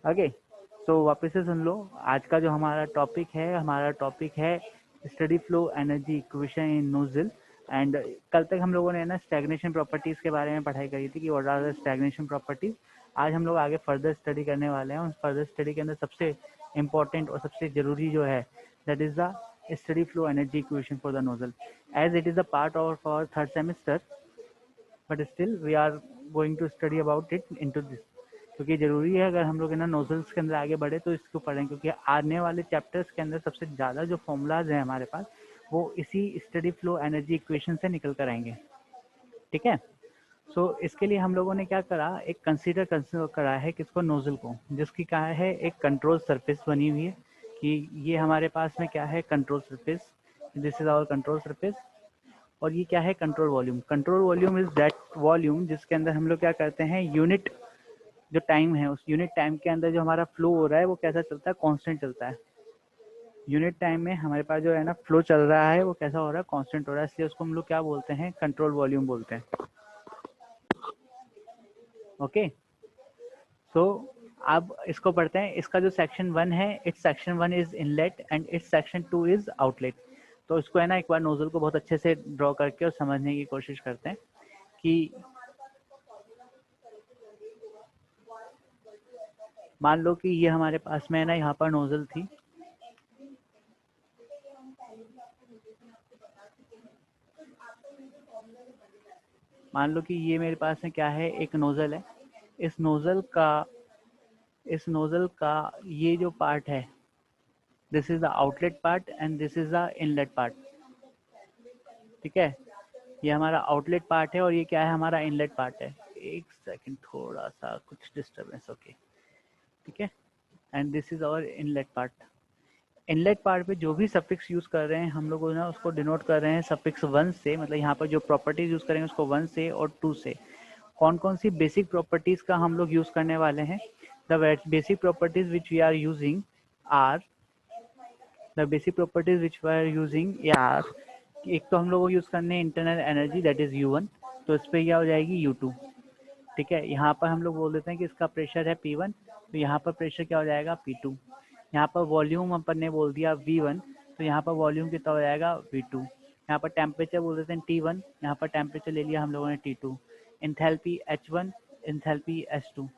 Okay, सो वापस से सुन लो। आज का जो हमारा टॉपिक है study flow energy equation in nozzle. And कल तक हम लोगों ने ना स्टैग्नेशन प्रॉपर्टीज के बारे में पढ़ाई करी थी कि what are the stagnation properties. आज हम लोग आगे फर्दर स्टडी करने वाले हैं। उस फर्दर स्टडी के अंदर सबसे इम्पोर्टेंट और सबसे जरूरी जो है that is the steady flow energy equation for the nozzle, as it is the part of our third semester, but still we are going to study about it into this, क्योंकि जरूरी है अगर हम लोग ना नोजल्स के अंदर आगे बढ़े तो इसको पढ़ें, क्योंकि आने वाले चैप्टर्स के अंदर सबसे ज़्यादा जो फॉर्मूलाज हैं हमारे पास वो इसी स्टडी फ्लो एनर्जी इक्वेशन से निकल कर आएंगे। ठीक है, सो इसके लिए हम लोगों ने क्या करा, एक कंसीडर करा है किसको, नोजल को, जिसकी क्या है एक कंट्रोल सरफेस बनी हुई है कि ये हमारे पास में क्या है control surface, this is our control surface. और ये क्या है control volume. Control volume is that volume जिसके अंदर हम लोग क्या करते हैं, यूनिट जो टाइम है उस यूनिट टाइम के अंदर जो हमारा फ्लो हो रहा है वो कैसा चलता है, कांस्टेंट चलता है। यूनिट टाइम में हमारे पास जो है ना फ्लो चल रहा है वो कैसा हो रहा है, कांस्टेंट हो रहा है, इसलिए उसको हम लोग क्या बोलते हैं, कंट्रोल वॉल्यूम बोलते हैं। ओके, सो अब इसको पढ़ते हैं। इसका जो सेक्शन 1 है, it's section 1 is inlet and it's section 2 is outlet. तो इसको है ना एक बार नोजल को बहुत अच्छे से ड्रॉ करके और समझने की कोशिश करते हैं कि मान लो कि ये हमारे पास में है ना, यहाँ पर नोजल थी, मान लो कि ये मेरे पास में क्या है, एक नोजल है। इस नोजल का ये जो पार्ट है, this is the outlet part and this is the inlet part. ठीक है, ये हमारा आउटलेट पार्ट है और ये क्या है, हमारा इनलेट पार्ट है। एक सेकंड, थोड़ा सा कुछ डिस्टर्बेंस। ओके, ठीक है, and this is our inlet part. Inlet part पे जो भी सफिक्स यूज कर रहे हैं हम लोग ना उसको डिनोट कर रहे हैं सफिक्स 1 से, मतलब यहाँ पर जो प्रॉपर्टीज यूज करेंगे उसको 1 से और 2 से। कौन कौन सी बेसिक प्रॉपर्टीज का हम लोग यूज करने वाले हैं, the basic properties which we are using are एक तो हम लोग को यूज करने internal energy that is U1, तो इस पर क्या हो जाएगी U2। ठीक है, यहाँ पर हम लोग बोल देते हैं कि इसका प्रेशर है P1, तो यहाँ पर प्रेशर क्या हो जाएगा P2। यहाँ पर वॉल्यूम अपन ने बोल दिया V1, तो यहाँ पर वॉल्यूम कितना हो जाएगा V2। यहाँ पर टेम्परेचर बोल देते हैं T1, यहाँ पर टेम्परेचर ले लिया हम लोगों ने T2। Enthalpy H1, enthalpy H2।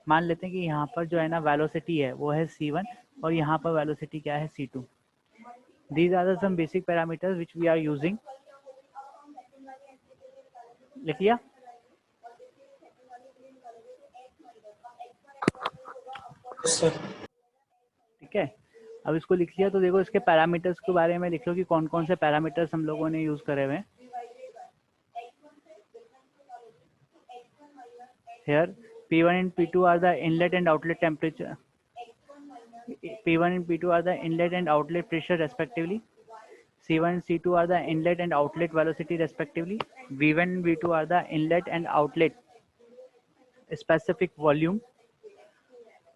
मान लेते हैं कि यहाँ पर जो है ना वेलोसिटी है वो है C1 और यहाँ पर वेलोसिटी क्या है C2। These are the some basic parameters which we are using। लिख लिया? ठीक है, अब इसको लिख लिया तो देखो इसके पैरामीटर्स के बारे में लिख लो कि कौन कौन से पैरामीटर्स हम लोगों ने यूज करे हुए हैं। Here P1 and P2 are the inlet and outlet temperature. P1 and P2 are the inlet and outlet pressure respectively. C1 and C2 are the inlet and outlet velocity respectively. V1 and V2 are the inlet and outlet specific volume.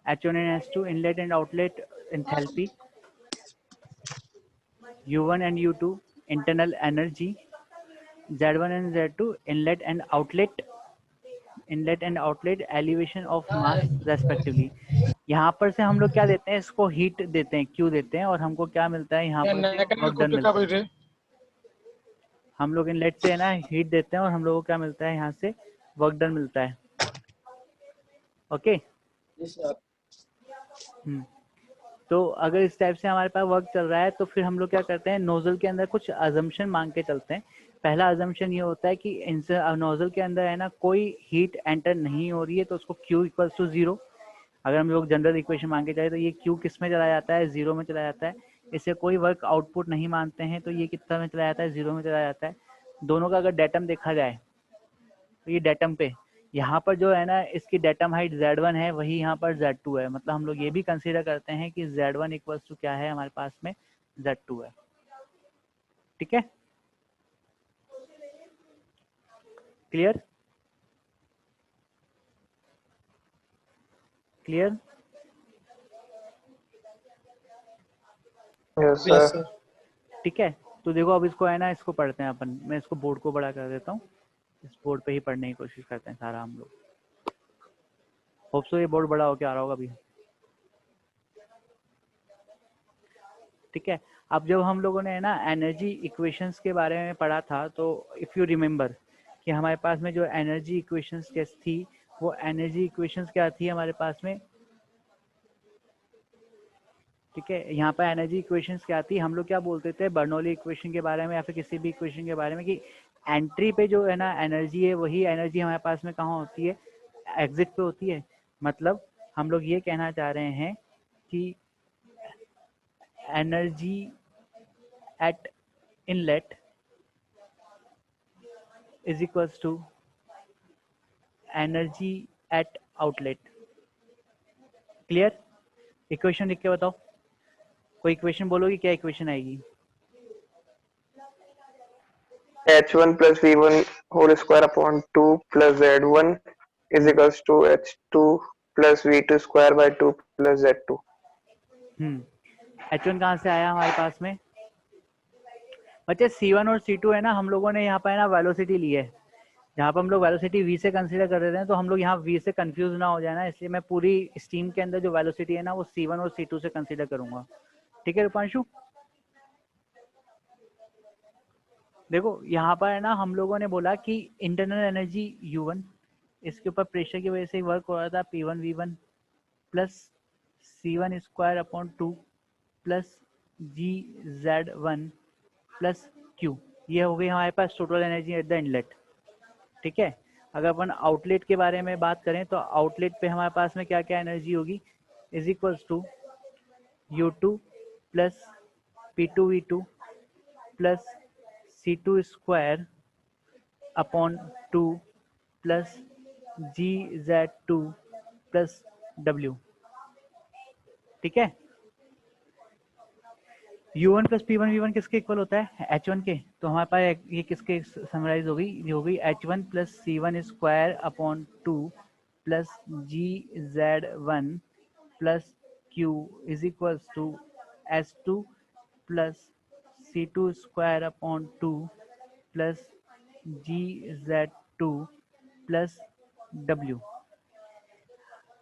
H1 and H2 inlet and outlet enthalpy. U1 and U2 internal energy. Z1 and Z2 inlet and outlet elevation of mass respectively। यहाँ पर से हम लोग क्या देते हैं, इसको heat देते हैं, क्यू देते हैं, और हमको क्या मिलता है यहाँ पर से वर्क डन मिलता है। हम लोग इनलेट से है ना हीट देते हैं और हम लोग को क्या मिलता है, यहाँ से वर्क डन मिलता है। ओके, तो अगर इस टाइप से हमारे पास वर्क चल रहा है तो फिर हम लोग क्या करते हैं, नोजल के अंदर कुछ अजम्पशन मांग के चलते हैं। पहला अजम्पशन ये होता है कि नोजल के अंदर है ना कोई हीट एंटर नहीं हो रही है, तो उसको Q इक्वल्स टू 0। अगर हम लोग जनरल इक्वेशन मांग के जाए तो ये Q किस में चला जाता है, 0 में चला जाता है। इससे कोई वर्क आउटपुट नहीं मानते हैं तो ये कितना में चला जाता है, 0 में चला जाता है। दोनों का अगर डेटम देखा जाए तो ये डेटम पे यहाँ पर जो है ना इसकी डेटम हाइट Z1 है, वही यहाँ पर Z2 है। मतलब हम लोग ये भी कंसीडर करते हैं कि Z1 इक्वल्स टू क्या है हमारे पास में, Z2 है। ठीक है, क्लियर? क्लियर? Yes sir. ठीक है, तो देखो अब इसको है ना, इसको पढ़ते हैं अपन। मैं इसको बोर्ड को बड़ा कर देता हूँ, इस बोर्ड पे ही पढ़ने की कोशिश करते हैं सारा हम लोग। होप सो ये बोर्ड बड़ा होके आ रहा होगा अभी। ठीक है, अब जब हम लोगों ने है ना एनर्जी इक्वेशंस के बारे में पढ़ा था, तो इफ़ यू रिमेंबर कि हमारे पास में जो एनर्जी इक्वेशंस थी, वो एनर्जी इक्वेशंस क्या थी हमारे पास में। ठीक है, यहाँ पर एनर्जी इक्वेशंस क्या थी, हम लोग क्या बोलते थे बर्नौली इक्वेशन के बारे में या फिर किसी भी इक्वेशन के बारे में, कि एंट्री पे जो है ना एनर्जी है, वही एनर्जी हमारे पास में कहाँ होती है, एग्जिट पे होती है। मतलब हम लोग ये कहना चाह रहे हैं कि energy at inlet is equals to energy at outlet. Clear? Equation लिख के बताओ, कोई इक्वेशन बोलोगी, क्या इक्वेशन आएगी? h1 plus v1 whole square upon 2 plus z1 is equals to h2 plus v2 square by 2 plus z2। H1 कहाँ से आया हमारे पास में बच्चे? C1 और C2 है ना, हम लोगों ने यहाँ पर ना वेलोसिटी ली है। जहाँ पर हम लोग वेलोसिटी v से कंसीडर कर रहे हैं, तो हम लोग यहाँ v से कंफ्यूज ना हो जाए ना, इसलिए मैं पूरी स्टीम के अंदर जो वेलोसिटी है ना वो C1 और C2 से कंसीडर करूंगा। ठीक है रूपांशु? देखो यहाँ पर है ना हम लोगों ने बोला कि इंटरनल एनर्जी U1, इसके ऊपर प्रेशर की वजह से वर्क हो रहा था P1 V1 plus C1 square upon 2 plus GZ1 plus Q। ये हो गई हमारे पास total energy at the inlet. ठीक है, अगर अपन आउटलेट के बारे में बात करें, तो आउटलेट पे हमारे पास में क्या क्या एनर्जी होगी, is equals to U2 plus P2V2 plus C2 square upon 2 plus GZ2 plus W। ठीक है, U1 प्लस P1 V1 किसके इक्वल होता है, H1 के। तो हमारे पास ये किसके समराइज होगी, ये होगी H1 plus C1 square upon 2 plus GZ1 plus Q is equals to S2 plus C2 square upon 2 plus GZ2 plus W।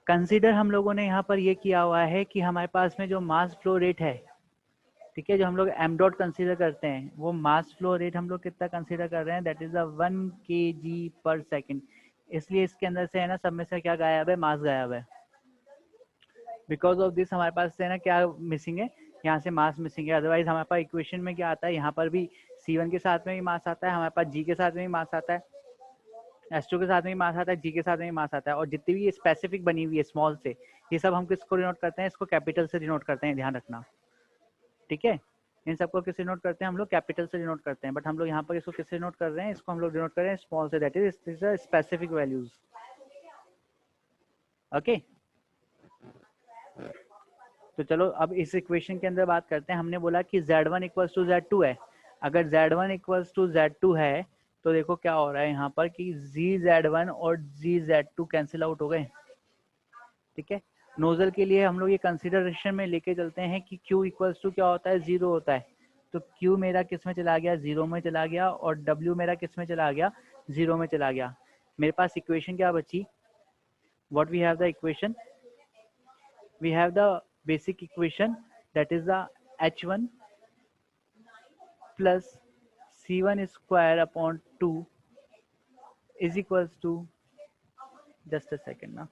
Consider हम लोगों ने यहाँ पर ये किया हुआ है कि हमारे पास में जो मास फ्लो रेट है, ठीक है, जो हम लोग एम डॉट कंसीडर करते हैं, वो मास फ्लो रेट हम लोग कितना कंसीडर कर रहे हैं, दैट इज 1 kg पर सेकेंड। इसलिए इसके अंदर से है ना सब में से क्या गायब है, मास गायब है। बिकॉज ऑफ दिस हमारे पास से है ना क्या मिसिंग है, यहाँ से मास मिसिंग है। अदरवाइज हमारे पास इक्वेशन में क्या आता है, यहाँ पर भी C1 के साथ में भी मास आता है, हमारे पास G के साथ में भी मास आता है, S2 के साथ में भी मास आता है, G के साथ में भी मास आता है। और जितनी भी स्पेसिफिक बनी हुई है स्मॉल से, ये सब हम किसको डिनोट करते हैं, इसको कैपिटल से डिनोट करते हैं, ध्यान रखना। ठीक है, इन सबको किससे नोट करते हैं हम लोग, कैपिटल से डिनोट करते हैं। बट हम लोग यहाँ पर इसको किससे नोट कर रहे हैं, इसको हम लोग डिनोट कर रहे हैं स्मॉल से, that is specific values. Okay, तो चलो अब इस इक्वेशन के अंदर बात करते हैं। हमने बोला कि Z1 इक्वल्स टू Z2 है। अगर Z1 इक्वल्स टू Z2 है, तो देखो क्या हो रहा है यहाँ पर कि GZ1 और GZ2 कैंसिल आउट हो गए। ठीक है, नोजल के लिए हम लोग ये कंसिडरेशन में लेके चलते हैं कि Q इक्वल्स टू क्या होता है, 0 होता है। तो Q मेरा किस में चला गया, 0 में चला गया, और W मेरा किस में चला गया, 0 में चला गया। मेरे पास इक्वेशन क्या बची, what we have the equation, we have the basic equation, that is the H1 plus C1 square upon 2 is equals to, just a second ना,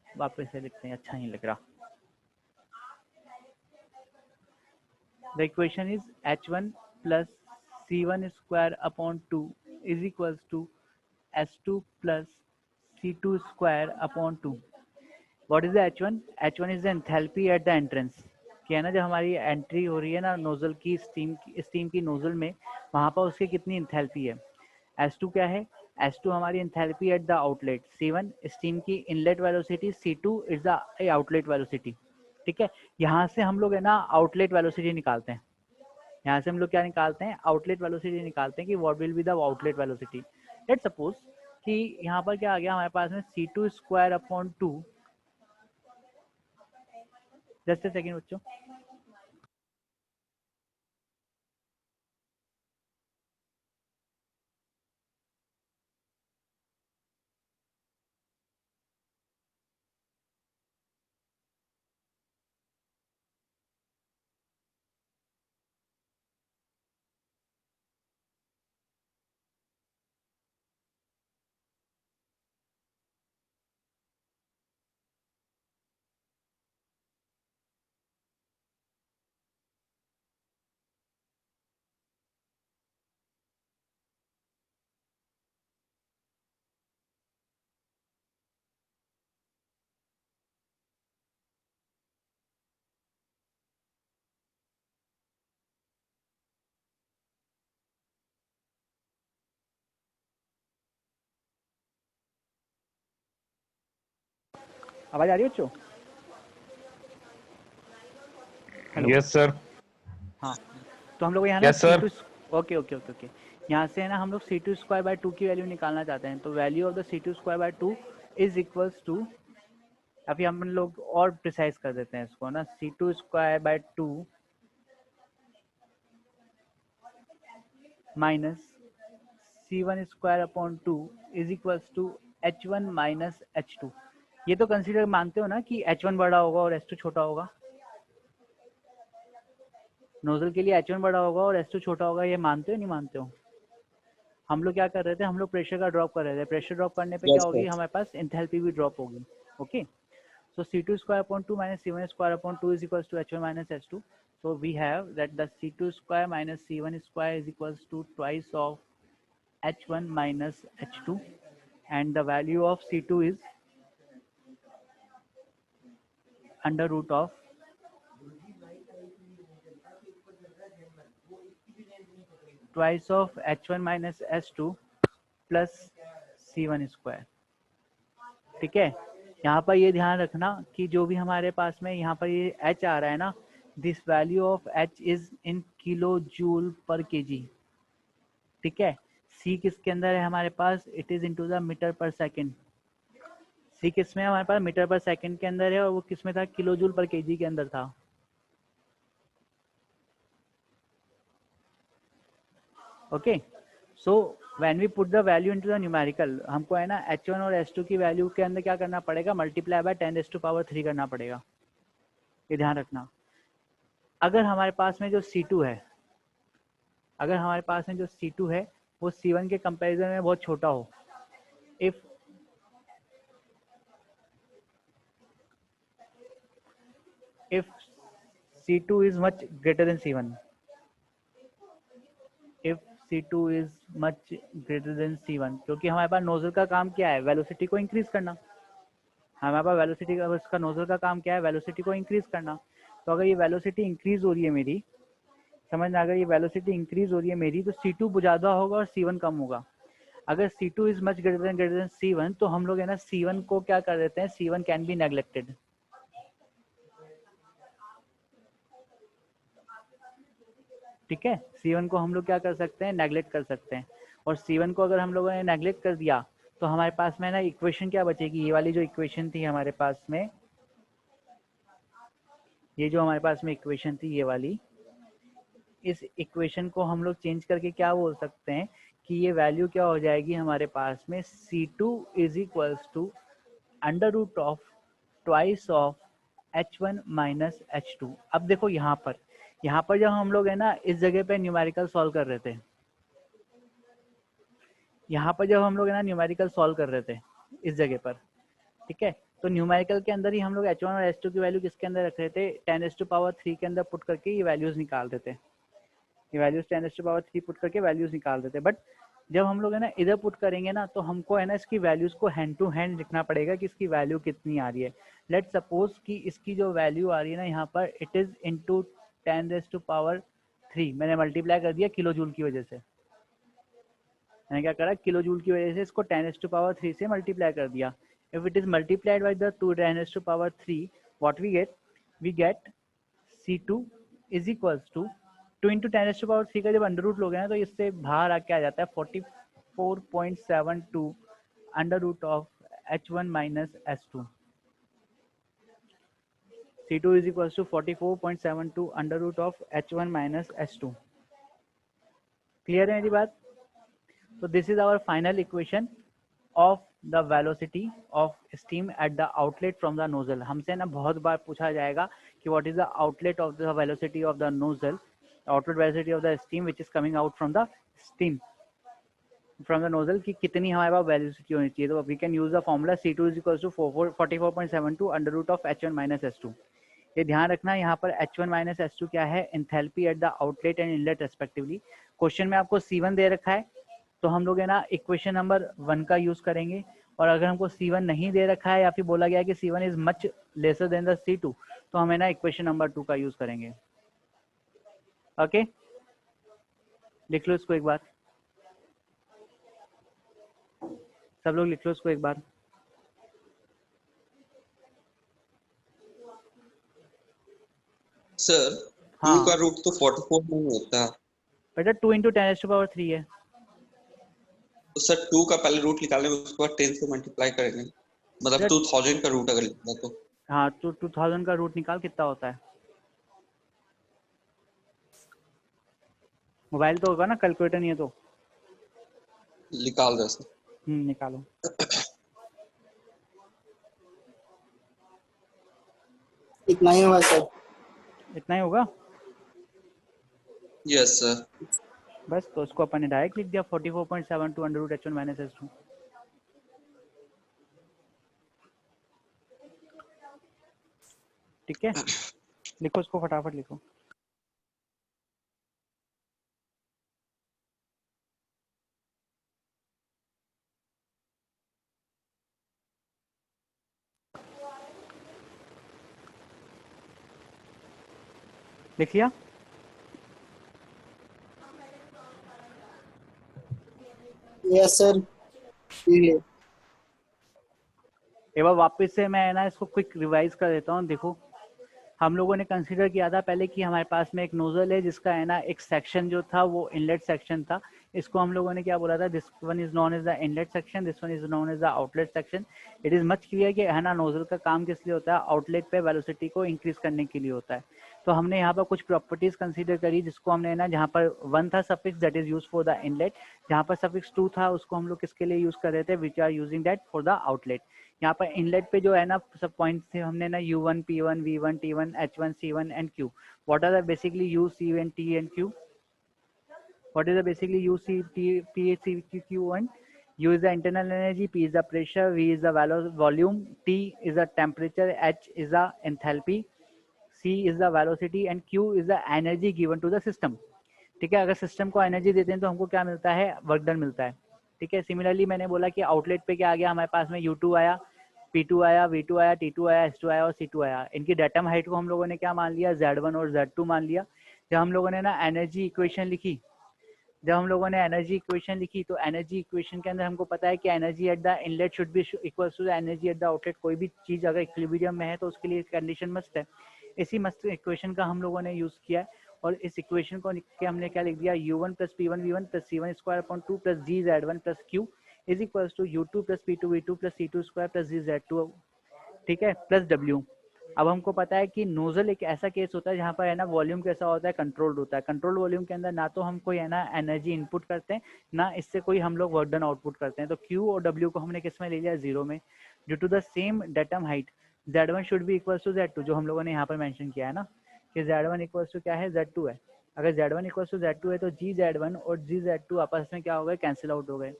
वापस से लिखते हैं, अच्छा नहीं लग रहा। The equation is H1 plus C1 square upon 2 is equals to S2 plus C2 square upon 2। What is the H1? H1 is the enthalpy at the entrance। क्या है ना, जब हमारी एंट्री हो रही है ना नोजल की, स्टीम की नोजल में, वहाँ पर उसकी कितनी इंथैल्पी है। S2 क्या है, S2 हमारी enthalpy at the outlet, C1 steam की inlet velocity, C2 is the outlet velocity. ठीक है, यहाँ से हम लोग है ना आउटलेट वेलोसिटी निकालते हैं। यहाँ से हम लोग क्या निकालते हैं, आउटलेट वेलोसिटी निकालते हैं कि what will be the outlet velocity. Let's suppose कि यहाँ पर क्या आ गया हमारे पास में, C2 square upon 2, just a second बच्चों, आवाज आ रही है बच्चों? हेलो। Yes sir. हाँ, तो हम लोग यहाँ ना yes C sir. Two, okay okay okay okay, यहाँ से है ना हम लोग C two square by two की वैल्यू निकालना चाहते हैं। तो value of the C two square by two is equals to, अभी हम लोग और प्रिसाइज कर देते हैं इसको ना, C two square by two minus C one square upon two is equals to H one minus H two. ये तो कंसीडर मानते हो ना कि एच वन बड़ा होगा और एच टू छोटा होगा? नोजल के लिए एच वन बड़ा होगा और एच टू छोटा होगा, ये मानते हो नहीं मानते हो? हम लोग क्या कर रहे थे, हम लोग प्रेशर का ड्रॉप कर रहे थे। प्रेशर ड्रॉप करने पे क्या यस होगी, सर। हमारे पास एंथैल्पी भी ड्रॉप होगी। Okay, so c2 square upon 2 minus c1 square upon 2 is equals to h1 minus h2. So we have that the c2 square minus c1 square is equals to twice of h1 minus h2, and the value of c2 is under root of twice of h1 minus h2 plus c1 square. ठीक है, यहाँ पर ये ध्यान रखना कि जो भी हमारे पास में यहाँ पर ये h आ रहा है ना, this value of h is in kilo joule पर केजी। ठीक है, c किसके अंदर है हमारे पास, it is into the metre पर सेकंड। c किस में हमारे पास, मीटर पर सेकंड के अंदर है, और वो किस में था, किलो जूल पर केजी के अंदर था। Okay, so when we put the value into the numerical, हमको है ना h1 और h2 की वैल्यू के अंदर क्या करना पड़ेगा, मल्टीप्लाई बाय 10⁻³ करना पड़ेगा। ये ध्यान रखना। अगर हमारे पास में जो C2 है, अगर हमारे पास में जो C2 है वो C1 के कंपैरिजन में बहुत छोटा हो, if C2 is much greater than C1, if C2 is much greater than C1, क्योंकि हमारे पास नोजल का काम क्या है, वेलोसिटी को इंक्रीज करना। हमारे पास वेलोसिटी का, उसका नोजल का काम क्या है, वेलोसिटी को इंक्रीज करना। तो अगर ये वेलोसिटी इंक्रीज हो रही है मेरी, समझना, अगर ये वेलोसिटी इंक्रीज हो रही है मेरी, तो C2 ज़्यादा होगा और C1 कम होगा। अगर C2 is much greater than C1, तो हम लोग है ना C1 को क्या कर देते हैं, C1 कैन बी नेग्लेक्टेड। ठीक है, C1 को हम लोग क्या कर सकते हैं, नेग्लेक्ट कर सकते हैं। और C1 को अगर हम लोगों ने नेग्लेक्ट कर दिया, तो हमारे पास में ना इक्वेशन क्या बचेगी, ये वाली जो इक्वेशन थी हमारे पास में, ये जो हमारे पास में इक्वेशन थी ये वाली, इस इक्वेशन को हम लोग चेंज करके क्या बोल सकते हैं कि ये वैल्यू क्या हो जाएगी हमारे पास में, C2 is equals to under root of twice of h1 minus h2। अब देखो यहाँ पर जब हम लोग है ना इस जगह पे न्यूमेरिकल सॉल्व कर रहे थे, यहाँ पर जब हम लोग है ना न्यूमेरिकल सॉल्व कर रहे थे इस जगह पर, ठीक है, तो न्यूमेरिकल के अंदर ही हम लोग h1 और h2 की वैल्यू किसके अंदर रख रहे थे, 10⁻³ के अंदर पुट करके ये वैल्यूज निकाल देते, ये वैल्यूज 10⁻³ पुट करके वैल्यूज निकाल देते। बट जब हम लोग है ना इधर पुट करेंगे ना, तो हमको है ना इसकी वैल्यूज को हैंड टू हैंड लिखना पड़ेगा कि इसकी वैल्यू कितनी आ रही है। लेट सपोज कि इसकी जो वैल्यू आ रही है ना यहाँ पर, इट इज इंटू 10⁻³ मैंने मल्टीप्लाई कर दिया किलो जूल की वजह से। मैंने क्या करा, किलो जूल की वजह से इसको 10⁻³ से मल्टीप्लाई कर दिया। If it is multiplied by the 10⁻³ what we get C2 is equals to 2 into 10⁻³ का जब अंडर रूट लोगे ना, तो इससे बाहर आके आ जाता है 44.72 under root of h1 minus h2। C2 is equals to 44.72 under root of h1 minus h2। Clear है मेरी बात? तो this is our final equation of the velocity of steam at the outlet from the nozzle. हमसे ना बहुत बार पूछा जाएगा कि what is the outlet of the velocity of the nozzle, outlet velocity of the steam which is coming out from the steam from the nozzle, की कितनी हमारे पास वेलोसिटी होनी चाहिए। तो we can use the formula C2 is equal to 44.72 under root of h1 minus h2। ये ध्यान रखना, यहाँ पर h1 माइनस h2 क्या है, enthalpy eight the outlet and inlet respectively. Question में आपको C1 दे रखा है, तो हम लोग है ना इक्वेशन नंबर 1 का यूज करेंगे। और अगर हमको C1 नहीं दे रखा है या फिर बोला गया है कि C1 is much lesser than the C2, तो हम है ना इक्वेशन नंबर 2 का यूज करेंगे। ओके, लिख लो इसको एक बार, सब लोग लिख लो इसको एक बार। सर हाँ 2 का रूट तो 44 नहीं होता, बेटा 2 × 10⁻³ है। तो सर 2 का पहले रूट निकालेंगे, उसके बाद 10 से मल्टीप्लाई करेंगे, मतलब बेटा 2000 का रूट अगर निकला तो। हाँ तो 2000 का रूट निकाल, कितना होता है। मोबाइल तो होगा ना, कैलकुलेटर नहीं है तो। निकाल दे सर। निकालो। इतना ही होगा सर। इतना ही होगा। Yes sir. बस तो उसको अपन ने डायरेक्ट लिख दिया 44.72 √h1 - h2। ठीक है, लिखो उसको, फटाफट लिखो। लिख लिया। Yes sir. एक बार वापस से मैं ना इसको क्विक रिवाइज कर देता हूँ। देखो हम लोगों ने कंसीडर किया था पहले कि हमारे पास में एक नोजल है जिसका है ना एक सेक्शन जो था वो इनलेट सेक्शन था। इसको हम लोगों ने क्या बोला था, this one is known as the inlet section, this one is known as the outlet section. It is much clear कि है ना नोजल का काम किस लिए होता है, आउटलेट पे वेलोसिटी को इंक्रीज करने के लिए होता है। तो हमने यहाँ पर कुछ प्रॉपर्टीज कंसीडर करी जिसको हमने ना, जहाँ पर 1 था suffix that is use for the inlet, जहाँ पर सफिक्स 2 था उसको हम लोग किसके लिए यूज कर रहे थे, which are using that for the outlet. यहाँ पर इनलेट पे जो है ना सब पॉइंट्स थे हमने ना U1 P1 V1 T1 H1 C1 and Q. What are the basically U, C and T and Q? What is the basically U, C, T, P, C, Q, Q and U is the internal energy, P is the pressure, V is the volume, T is the temperature, H is the enthalpy, C is the velocity and Q is the energy given to the system. ठीक है, अगर system को energy देते हैं तो हमको क्या मिलता है, वर्क डन मिलता है। ठीक है, सिमिलरली मैंने बोला कि आउटलेट पे क्या आ गया हमारे पास में, U2 आया, P2 आया, V2 आया, T2 आया, S2 आया और C2 आया। इनकी डेटम हाइट को हम लोगों ने क्या मान लिया, Z1 और Z2 मान लिया। जब हम लोगों ने ना एनर्जी इक्वेशन लिखी, जब हम लोगों ने एनर्जी इक्वेशन लिखी तो एनर्जी इक्वेशन के अंदर हमको पता है कि energy at the inlet should be equal to the energy at the outlet. कोई भी चीज़ अगर इक्विलिब्रियम में है तो उसके लिए कंडीशन मस्ट है। इसी मस्त इक्वेशन का हम लोगों ने यूज़ किया है और इस इक्वेशन को लिख के हमने क्या लिख दिया, U1 + P1 V1 + C1 square upon 2 + G Z1 + Q is equals to U2 + P2 V2 + C2 square + G Z2, ठीक है, प्लस W। अब हमको पता है कि नोजल एक ऐसा केस होता है जहाँ पर है ना वॉल्यूम कैसा होता है, कंट्रोल्ड होता है। कंट्रोल वॉल्यूम के अंदर ना तो हम कोई है ना एनर्जी इनपुट करते हैं, ना इससे कोई हम लोग वर्क डन आउटपुट करते हैं। तो Q और W को हमने किस में ले लिया, 0 में। Due to the same datum height Z1 should be equals to Z2, जो हम लोगों ने यहाँ पर मेंशन किया है ना कि Z1 इक्वल्स टू क्या है, Z2 है। अगर Z1 इक्वल्स टू Z2 है तो G Z1 और G Z2 आपस में क्या हो गए, कैंसिल आउट हो गए।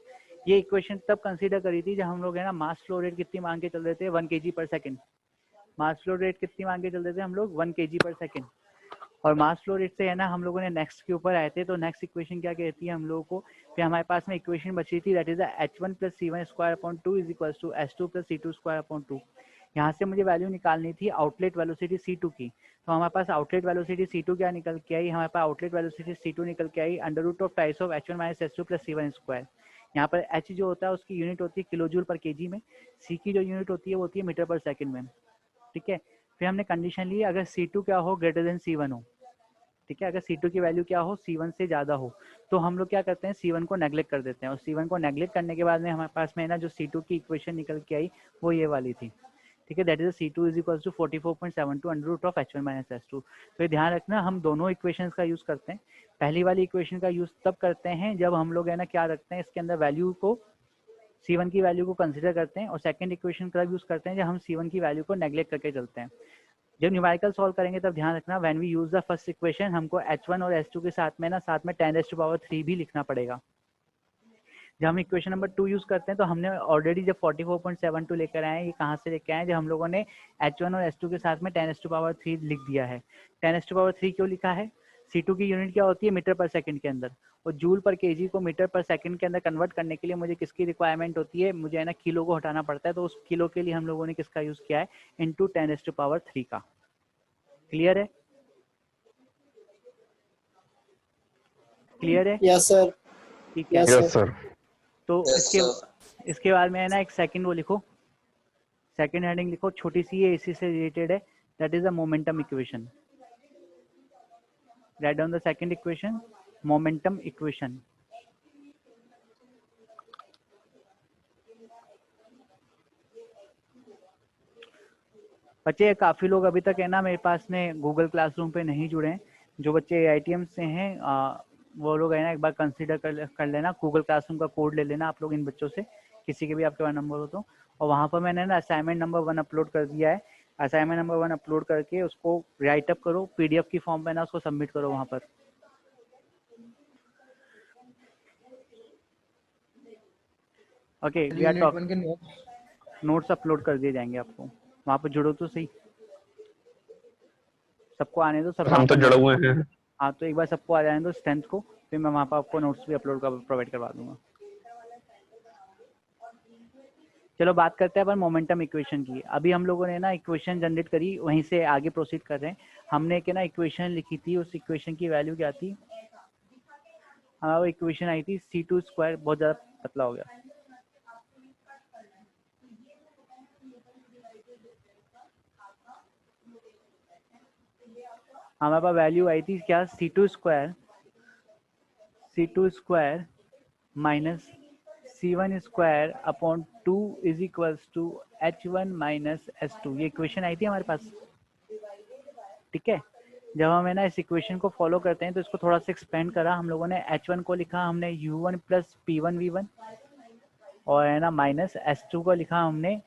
ये इक्वेशन तब कंसीडर करी थी जब हम लोग है ना मास फ्लो रेट कितनी मांग के चल रहे थे, 1 kg/s। मास फ्लो रेट कितनी मांग के चल रहे थे हम लोग, 1 kg/s। और मास फ्लो रेट से है ना हम लोगों ने नेक्स्ट के ऊपर आए थे। तो नेक्स्ट इक्वेशन क्या कहती है हम लोगों को, फिर हमारे पास में इक्वेशन बची थी that is H1 + C1 square upon 2 is equal to S2 + C2 square upon 2। यहाँ से मुझे वैल्यू निकालनी थी आउटलेट वेलोसिटी C2 की। तो हमारे पास आउटलेट वेलोसिटी C2 क्या निकल के आई, हमारे पास आउटलेट वेलोसिटी C2 निकल के आई √2 H1 - S2 + C1 स्क्वायर। यहाँ पर H जो होता है उसकी यूनिट होती है kJ/kg में, C की जो यूनिट होती है वो होती है मीटर/सेकंड में। ठीक है, फिर हमने कंडीशन ली अगर C2 क्या हो, ग्रेटर देन C1 हो। ठीक है, अगर C2 की वैल्यू क्या हो, C1 से ज़्यादा हो, तो हम लोग क्या करते हैं, C1 को नेग्लेक्ट कर देते हैं। और C1 को नेग्लेक्ट करने के बाद में हमारे पास में ना जो C2 की इक्वेशन निकल के आई वो ये वाली थी। ठीक है, that is C2 is equal to 44.72 √H1 - S2। तो ये ध्यान रखना, हम दोनों इक्वेशंस का यूज़ करते हैं। पहली वाली इक्वेशन का यूज़ तब करते हैं जब हम लोग है ना क्या रखते हैं, इसके अंदर वैल्यू को, C1 की वैल्यू को कंसिडर करते हैं। और सेकंड इक्वेशन का यूज़ करते हैं जब हम C1 की वैल्यू को नेग्लेक्ट करके चलते हैं। जब न्यूमेरिकल सॉल्व करेंगे तब ध्यान रखना, when we use the first equation हमको H1 और S2 के साथ में ना साथ में 10⁻³ भी लिखना पड़ेगा। जब हम इक्वेशन नंबर 2 यूज करते हैं तो हमने ऑलरेडी जब 44.72 लेकर आए, ये कहाँ से लेकर आए, जब हम लोगों ने H1 और S2 के साथ में 10⁻³ लिख दिया है। 10⁻³ क्यों लिखा है, C2 की यूनिट क्या होती है, मीटर/सेकंड के अंदर, और जूल/kg को मीटर/सेकंड के अंदर कन्वर्ट करने के लिए मुझे किसकी रिक्वायरमेंट होती है, मुझे है ना किलो को हटाना पड़ता है। तो उस किलो के लिए हम लोगों ने किसका यूज किया है, इंटू 10⁻³ का। क्लियर है, क्लियर है, यस सर। ठीक है। Yes sir. तो यस सर। इसके बाद में है ना एक सेकंड वो लिखो, सेकंड हेडिंग लिखो, छोटी सी है, इसी से रिलेटेड है, that is the momentum equation. Write down the second equation, momentum equation. बच्चे काफ़ी लोग अभी तक है ना मेरे पास में गूगल क्लासरूम पे नहीं जुड़े हैं। जो बच्चे AITM से हैं वो लोग है ना एक बार कंसीडर कर लेना, गूगल क्लासरूम का कोड ले लेना आप लोग इन बच्चों से, किसी के भी आपके पास नंबर हो तो। और वहाँ पर मैंने ना असाइनमेंट नंबर 1 अपलोड कर दिया है। असाइनमेंट नंबर 1 अपलोड करके उसको राइटअप करो, PDF की फॉर्म में ना उसको सबमिट करो वहाँ पर। Okay, we are talk. Notes upload कर दिए जाएंगे आपको, वहाँ पर जुड़ो तो सही, सबको आने दो। सब हम तो जुड़े हुए हैं। हाँ, तो एक बार सबको आ जाने दो स्ट्रेंथ को, फिर मैं वहाँ पर आपको नोट्स भी अपलोड प्रोवाइड करवा दूंगा। चलो बात करते हैं अपन मोमेंटम इक्वेशन की। अभी हम लोगों ने ना इक्वेशन जनरेट करी, वहीं से आगे प्रोसीड कर रहे हैं। हमने एक ना इक्वेशन लिखी थी, उस इक्वेशन की वैल्यू क्या थी? हाँ, वो इक्वेशन आई थी C2²। बहुत ज़्यादा पतला हो गया। हमारे पास वैल्यू आई थी क्या? C2² minus C1² upon 2 is equals to H1 minus H2। ये इक्वेशन आई थी हमारे पास, ठीक है। जब हम है ना इस इक्वेशन को फॉलो करते हैं तो इसको थोड़ा सा एक्सपेंड करा हम लोगों ने। H1 को लिखा हमने U1 प्लस P1V1, और है ना माइनस S2 को लिखा हमने,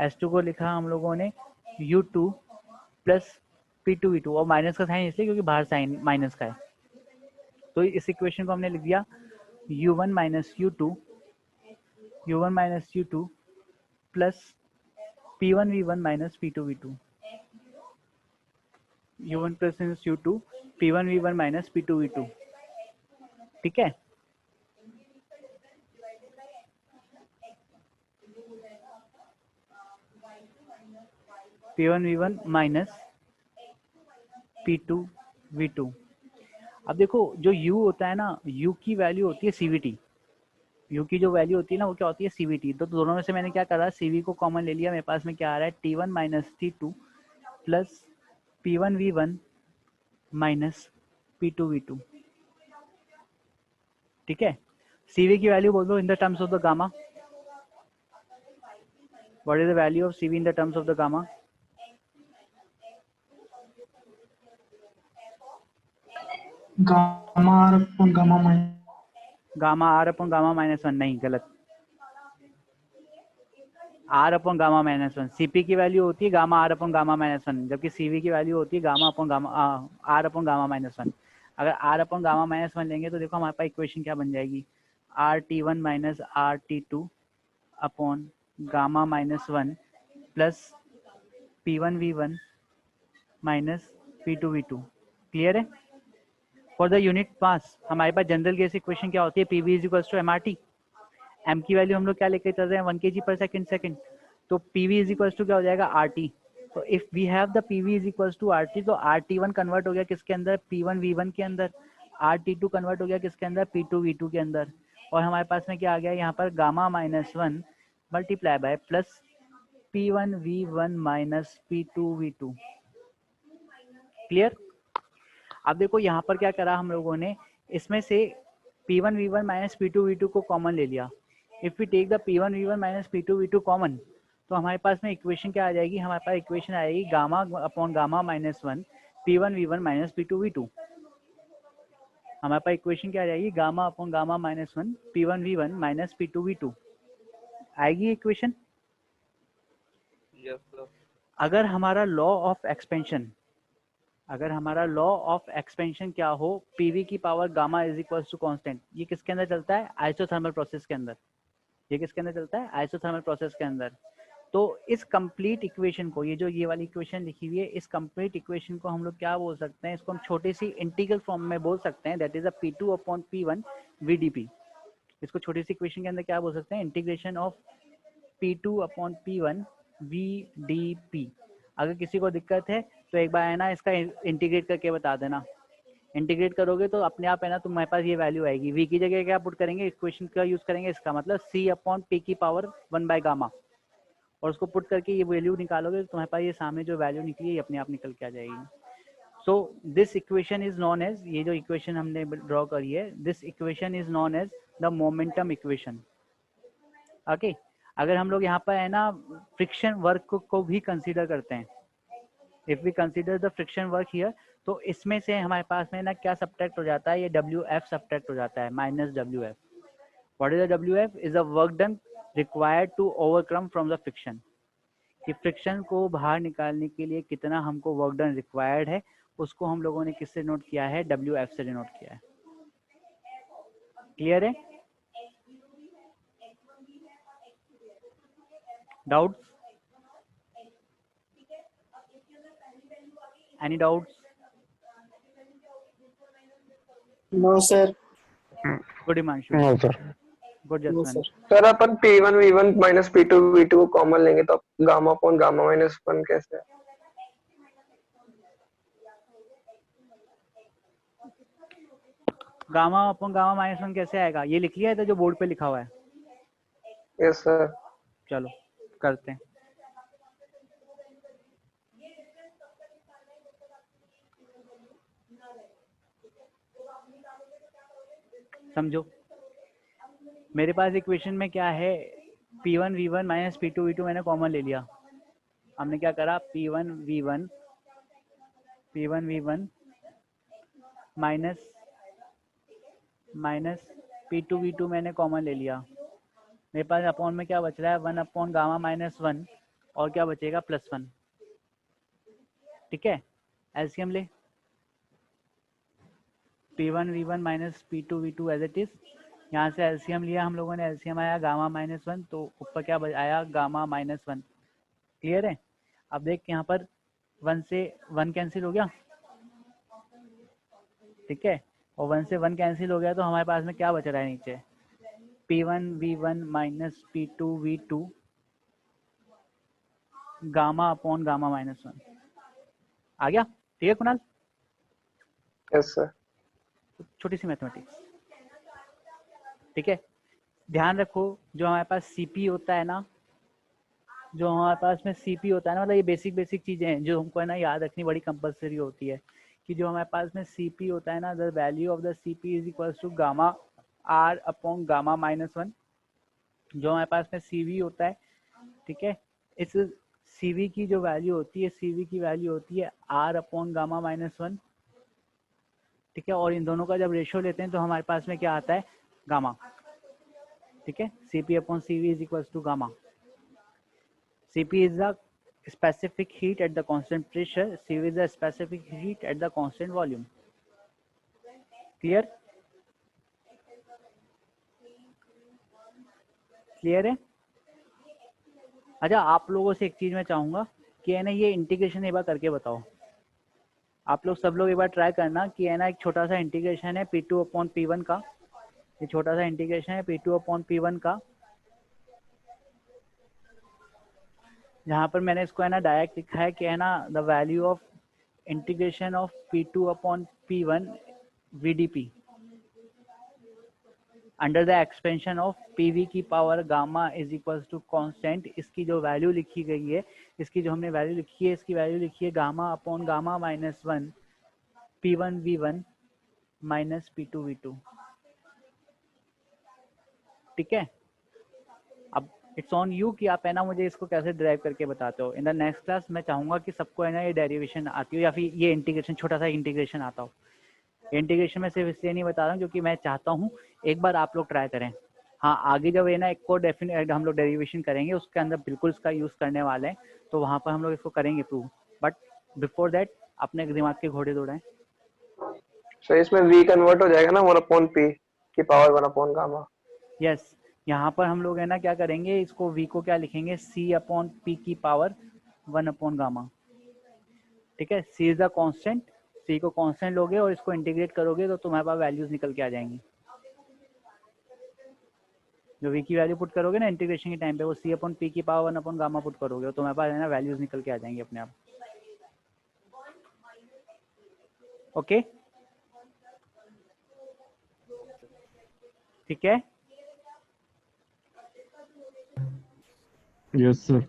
S2 को लिखा हम लोगों ने U2 प्लस P2V2, और माइनस का साइन इसलिए क्योंकि बाहर साइन माइनस का है। तो इस इक्वेशन को हमने लिख दिया U1 minus U2 plus P1V1 minus P2V2, U1 plus U2 P1V1 minus P2V2, ठीक है। P1V1 minus P2V2। अब देखो जो U होता है ना, U की वैल्यू होती है CVT। U की जो वैल्यू होती है ना वो क्या होती है? CVT। तो दोनों में से मैंने क्या करा, CV को कॉमन ले लिया। मेरे पास में क्या आ रहा है? T1 minus T2 plus P1V1 minus P2V2, ठीक है। CV की वैल्यू बोल दो in the terms of the gamma. What is the value of CV in the terms of the gamma? Gamma R upon gamma minus 1 नहीं, गलत। R upon gamma minus 1। CP की value होती है gamma R upon gamma minus 1, जबकि CV की value होती है gamma upon gamma R upon gamma minus 1। अगर R अपॉन गामा माइनस 1 लेंगे तो देखो हमारे पास इक्वेशन क्या बन जाएगी? RT1 minus RT2 upon gamma minus 1 plus P1V1 minus P2V2। Clear है? फॉर द यूनिट मास हमारे पास जनरल केस इक्वेशन क्या होती है? PV is equals to MRT। M की वैल्यू हम लोग क्या लेके चल रहे हैं? 1 kg पर सेकंड। तो PV इज इक्वल्स टू क्या हो जाएगा? RT। तो if we have the PV is equals to RT, तो RT1 कन्वर्ट हो गया किसके अंदर? P1V1 के अंदर। RT2 कन्वर्ट हो गया किसके अंदर? P2V2 के अंदर। और हमारे पास में क्या आ गया यहाँ पर? Gamma minus 1 multiply by plus P1V1 minus P2V2। Clear? अब देखो यहाँ पर क्या करा हम लोगों ने, इसमें से P1V1 माइनस P2V2 को कॉमन ले लिया। If we take the P1V1 minus P2V2 common, तो हमारे पास में इक्वेशन क्या आ जाएगी? हमारे पास इक्वेशन आएगी gamma upon gamma minus 1 P1V1 minus P2V2। हमारे पास इक्वेशन क्या आ जाएगी? Gamma upon gamma minus 1 P1V1 minus P2V2 आएगी इक्वेशन। अगर हमारा लॉ ऑफ एक्सपेंशन क्या हो? PV की power gamma is equal to constant. ये किसके अंदर चलता है? आइसोथर्मल प्रोसेस के अंदर। ये किसके अंदर चलता है? आइसोथर्मल प्रोसेस के अंदर। तो इस कंप्लीट इक्वेशन को, ये जो ये वाली इक्वेशन लिखी हुई है, इस कंप्लीट इक्वेशन को हम लोग क्या बोल सकते हैं? इसको हम छोटी सी इंटीग्रल फॉर्म में बोल सकते हैं, that is a P2 upon P1 VDP। इसको छोटी सी इक्वेशन के अंदर क्या बोल सकते हैं? Integration of P2 upon P1 VDP। अगर किसी को दिक्कत है तो एक बार है ना इसका इंटीग्रेट करके बता देना। इंटीग्रेट करोगे तो अपने आप है ना तुम्हारे पास ये वैल्यू आएगी। V की जगह क्या पुट करेंगे? इक्वेशन का यूज करेंगे, इसका मतलब C अपॉन P की पावर 1 बाय गामा, और उसको पुट करके ये वैल्यू निकालोगे तो तुम्हारे पास ये सामने जो वैल्यू निकली है ये अपने आप निकल के आ जाएगी। So this equation is known as, ये जो इक्वेशन हमने ड्रॉ करी है, this equation is known as the momentum equation. Okay, अगर हम लोग यहाँ पर है ना फ्रिक्शन वर्क को भी कंसीडर करते हैं, if we consider the friction work here, तो इसमें से हमारे पास में ना क्या सब्ट्रैक्ट हो जाता है, ये WF सब्ट्रैक्ट हो जाता है, minus WF। What is the WF? Is the work done required to overcome from the friction, कि फ्रिक्शन को बाहर निकालने के लिए कितना हमको वर्क डन रिक्वायर्ड है, उसको हम लोगों ने किससे नोट किया है, WF से डिनोट किया है। क्लियर है? Doubts? Any doubts? No sir. Good Himanshu, no sir. Good no Jaswant. Sir. Sir अपन P1 V1 माइनस P2 V2 को कॉमन लेंगे तो गामा अपॉन गामा माइनस 1 कैसे है? गामा अपॉन गामा माइनस 1 कैसे आएगा, ये लिख लिया है तो जो बोर्ड पे लिखा हुआ है। Yes sir. चलो करते हैं। समझो, मेरे पास इक्वेशन में क्या है, P1 V1 माइनस P2 V2 मैंने कॉमन ले लिया। हमने क्या करा, P1 V1 माइनस P2 V2 मैंने कॉमन ले लिया। मेरे पास अपॉन में क्या बच रहा है, 1 अपॉन गामा माइनस 1, और क्या बचेगा, +1। ठीक है, एलसीएम ले, P1 V1 माइनस P2 V2 as it is. यहाँ से एलसीएम लिया हम लोगों ने, एलसीएम आया गामा माइनस 1, तो ऊपर क्या आया, गामा माइनस 1। क्लियर है? अब देख यहाँ पर 1 से 1 कैंसिल हो गया, ठीक है, और 1 से 1 कैंसिल हो गया, तो हमारे पास में क्या बच रहा है नीचे, P1 V1 माइनस P2 V2 gamma upon gamma minus 1 आ गया। ठीक है कुणाल? Yes sir. छोटी सी मैथमेटिक्स, ठीक है। ध्यान रखो, जो हमारे पास सीपी होता है ना, जो हमारे पास में सीपी होता है ना, मतलब ये बेसिक चीजें हैं जो हमको है ना याद रखनी बड़ी कंपलसरी होती है, कि जो हमारे पास में सीपी होता है ना, the value of the CP is equal to gamma R upon gamma minus 1। जो हमारे पास में सीवी होता है, ठीक है, इस सीवी की जो वैल्यू होती है, सीवी की वैल्यू होती है आर अपॉन गामा माइनस 1, ठीक है, और इन दोनों का जब रेशियो लेते हैं तो हमारे पास में क्या आता है, गामा। ठीक है, Cp अपॉन Cv is equal to gamma. Cp is the specific heat at the constant pressure, Cv is the specific heat at the constant volume. Clear? Clear है? अच्छा, आप लोगों से एक चीज मैं चाहूंगा कि है ना ये इंटीग्रेशन एक बार करके बताओ। आप लोग सब लोग एक बार ट्राई करना कि है ना एक छोटा सा इंटीग्रेशन है P2 अपॉन P1 का, ये छोटा सा इंटीग्रेशन है P2 अपॉन P1 का, जहाँ पर मैंने इसको है ना डायरेक्ट लिखा है कि है ना the value of integration of P2 upon P1 VdP under the expansion of PV की power gamma is equals to constant. इसकी जो वैल्यू लिखी गई है, इसकी जो हमने वैल्यू लिखी है, इसकी वैल्यू लिखी है gamma upon gamma minus 1 P1 V1 माइनस P2 V2। ठीक है, अब इट्स ऑन यू कि आप है ना मुझे इसको कैसे ड्राइव करके बताते हो। इन द नेक्स्ट क्लास मैं चाहूंगा कि सबको है ना ये डेरिवेशन आती हो या फिर ये इंटीग्रेशन, छोटा सा इंटीग्रेशन आता हो। इंटीग्रेशन में सिर्फ इसलिए नहीं बता रहा हूँ क्योंकि मैं चाहता हूँ एक बार आप लोग ट्राई करें। हाँ, आगे जब ये ना एक को डेफिनेट हम लोग डेरिवेशन करेंगे, उसके अंदर बिल्कुल इसका यूज करने वाले हैं, तो वहां पर हम लोग इसको करेंगे प्रूव। बट बिफोर दैट अपने दिमाग के घोड़े दौड़ाएं। सर इसमें V कन्वर्ट हो जाएगा ना 1 अपॉन P की पावर 1 अपॉन गामा। यस, यहाँ पर हम लोग है ना क्या करेंगे, इसको V को क्या लिखेंगे, C अपॉन P की पावर 1 अपॉन गामा। ठीक है, C is the constant, C को कांस्टेंट लोगे और इसको इंटीग्रेट करोगे तो तुम्हारे पास वैल्यूज निकल के आ जाएंगी। जो V की वैल्यू पुट करोगे ना इंटीग्रेशन के टाइम पे, वो C अपॉन P की पावर 1 अपॉन गामा पुट करोगे तो तुम्हारे पास है ना वैल्यूज निकल के आ जाएंगे अपने आप। ओके, ठीक है। Yes sir.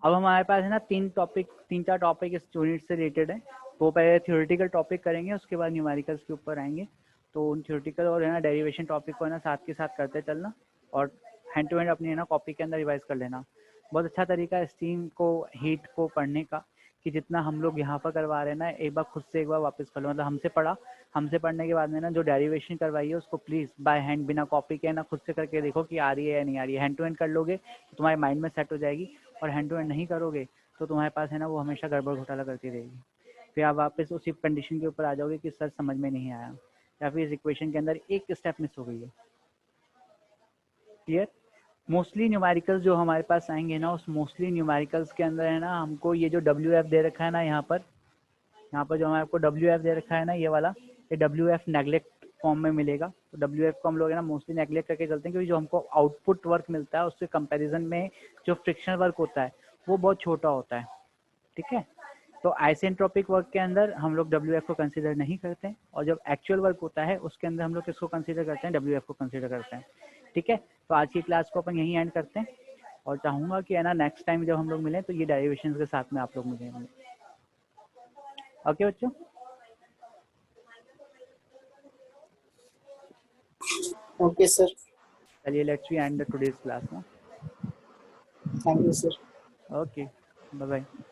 अब हमारे पास है ना तीन चार टॉपिक इस यूनिट से रिलेटेड है। वो पहले थ्योरेटिकल टॉपिक करेंगे, उसके बाद न्यूमेरिकल्स के ऊपर आएंगे। तो उन थ्योरेटिकल और है ना डेरिवेशन टॉपिक को है ना साथ के साथ करते चलना, और हैंड टू हैंड अपनी है ना कॉपी के अंदर रिवाइज कर लेना। बहुत अच्छा तरीका है स्टीम को, हीट को पढ़ने का, कि जितना हम लोग यहाँ पर करवा रहे हैं ना, एक बार खुद से एक बार वापस कर लो। मतलब हमसे पढ़ा, हमसे पढ़ने के बाद में ना जो डेरिवेशन करवाई है उसको प्लीज़ बाय हैंड बिना कॉपी के ना खुद से करके देखो कि आ रही है या नहीं आ रही है। हैंड टू हैंड कर लोगे तो तुम्हारे माइंड में सेट हो जाएगी, और हैंड टू हैंड नहीं करोगे तो तुम्हारे पास है ना वो हमेशा गड़बड़ घोटाला करती रहेगी। फिर आप वापस उसी कंडीशन के ऊपर आ जाओगे कि सर समझ में नहीं आया, या फिर इस इक्वेशन के अंदर एक स्टेप मिस हो गई है। क्लियर? मोस्टली न्यूमेरिकल्स जो हमारे पास आएंगे ना, उस मोस्टली न्यूमेरिकल्स के अंदर है ना हमको ये जो WF दे रखा है ना, यहाँ पर जो हमारे को WF दे रखा है ना, ये वाला, ये WF नेगलेक्ट फॉर्म में मिलेगा। तो WF को हम लोग है ना मोस्टली नेगलेक्ट करके चलते हैं, क्योंकि जो हमको आउटपुट वर्क मिलता है उसके कंपैरिजन में जो फ्रिक्शन वर्क होता है वो बहुत छोटा होता है। ठीक है, तो आइसेंट्रोपिक वर्क के अंदर हम लोग WF को कंसीडर नहीं करते हैं, और जब एक्चुअल वर्क होता है उसके अंदर हम लोग किसको कंसीडर करते हैं? WF को कंसीडर करते हैं। ठीक है, तो आज की क्लास को अपन यहीं एंड करते हैं, और चाहूँगा कि है ना नेक्स्ट टाइम जब हम लोग मिलें तो ये डेरिवेशंस के साथ में आप लोग मुझे मिलें। ओके बच्चों? Okay, sir. चलिए, let's we end the today's class ना। Thank you, sir. Okay, bye bye.